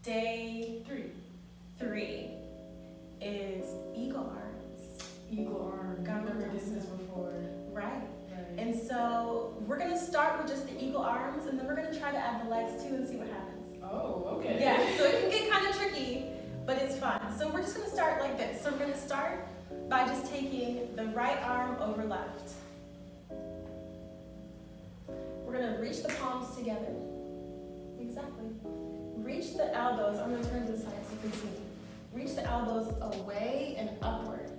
Day 3 is eagle arms. Eagle arm. I've never did this before. Right. And so we're gonna start with just the eagle arms, and then we're gonna try to add the legs too and see what happens. Oh, okay. Yeah, so it can get kind of tricky, but it's fun. So we're just gonna start like this. So we're gonna start by just taking the right arm over left. We're gonna reach the palms together. Exactly. Reach the elbows. I'm gonna turn to the side so you can see. Reach the elbows away and upward.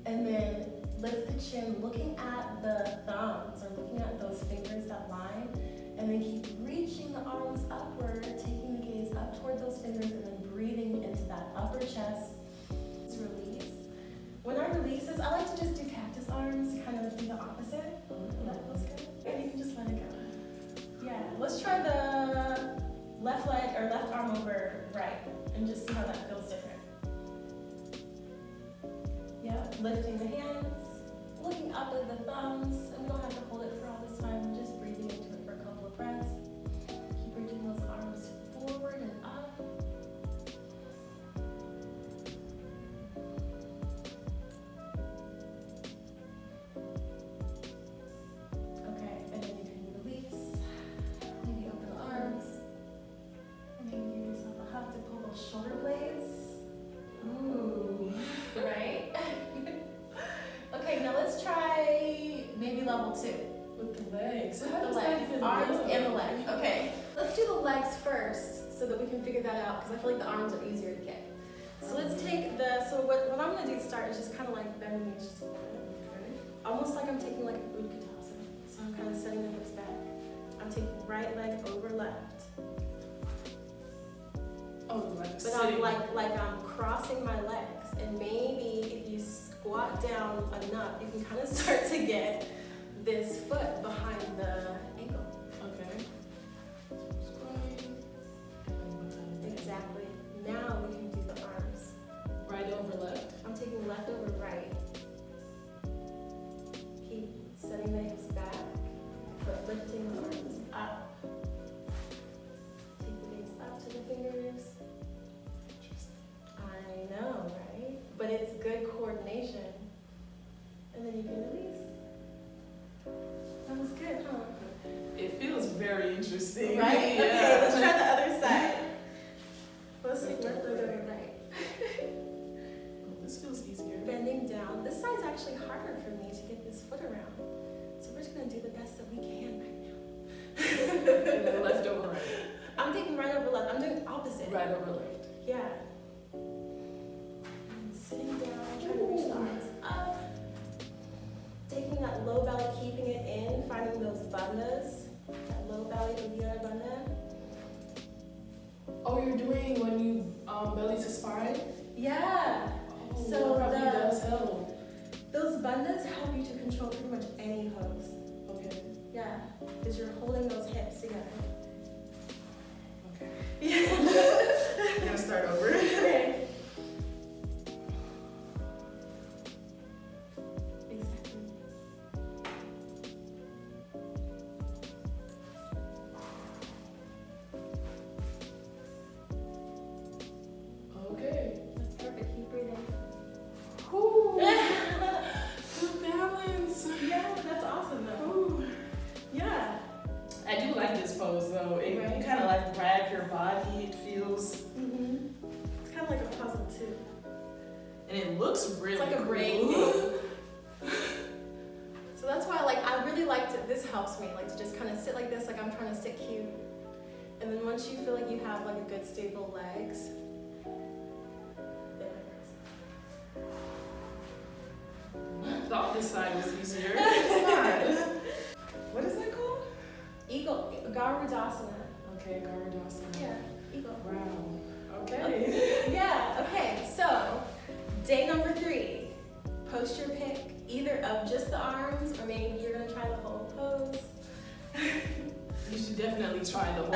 And then lift the chin, looking at the thumbs or looking at those fingers that line. And then keep reaching the arms upward, taking the gaze up toward those fingers, and then breathing into that upper chest. Just release. When I release this, I like to just do cactus arms, kind of do the opposite. That feels good. And you can just let it go. Yeah, let's try the left leg or left arm over right and just see how that feels different. Yeah, lifting the hands, looking up at the thumbs, and we don't have to hold it for all this time. We're just breathing into it for a couple of breaths. Keep reaching those arms forward and up. Okay, and then you can release. Maybe open the arms. And maybe give yourself a hug to pull those shoulder blades. Ooh, right? Okay, now let's try maybe level 2. With the legs. With the legs, arms and the legs. Okay, let's do the legs first so that we can figure that out because I feel like the arms are easier to get. So let's take so what I'm going to do to start is just kind of like bending the knees just a little bit. Almost like I'm taking like a Garudasana. So I'm kind of setting the hips back. I'm taking right leg over left. Oh, like But sitting. I'm like I'm crossing my legs, and maybe if you squat down enough, you can kind of start to get this foot behind the ankle. Okay. Exactly. Now we can do the arms. Right over left. I'm taking left over right. Keep setting the hips back, but lifting the arms up. Take the gaze up to the fingers. I know, right? But it's good coordination. And then you can release. That was good, huh? It feels very interesting. Right? Yeah. Okay, let's try the other side. Let's take left over right. Oh, this feels easier. Bending down. This side's actually harder for me to get this foot around. So we're just gonna do the best that we can right now. And then left over right. I'm taking right over left. I'm doing opposite. Right over left. Yeah. And sitting down, trying to reach the arms up. Taking that low belly, keeping it in, finding those bandhas. That low belly, Liveology bandha. Oh, you're doing when you belly to spine? Yeah. Oh, So that probably does help. Those bandhas help you to control pretty much any pose. Okay. Yeah, because you're holding those hips together. Okay. Yeah. I'm gonna start over. Okay. Exactly. Okay. That's perfect. Keep breathing. Ooh. Good balance. Yeah, that's awesome though. Ooh. Yeah. I do like this pose though. You Right. kind of like grab your body. It feels, It's kind of like a puzzle too. and it looks really It's like a cool. brain game. So that's why I really like to, this helps me, like to just kind of sit like this, like I'm trying to sit cute. And then once you feel like you have like a good stable legs, I thought this side was easier. It's not. What is that called? Garudasana. Okay, Garudasana. Yeah, eagle. Wow. Okay. Yeah, okay, so day number 3, post your pick either of just the arms or maybe you're gonna try the whole pose. You should definitely try the whole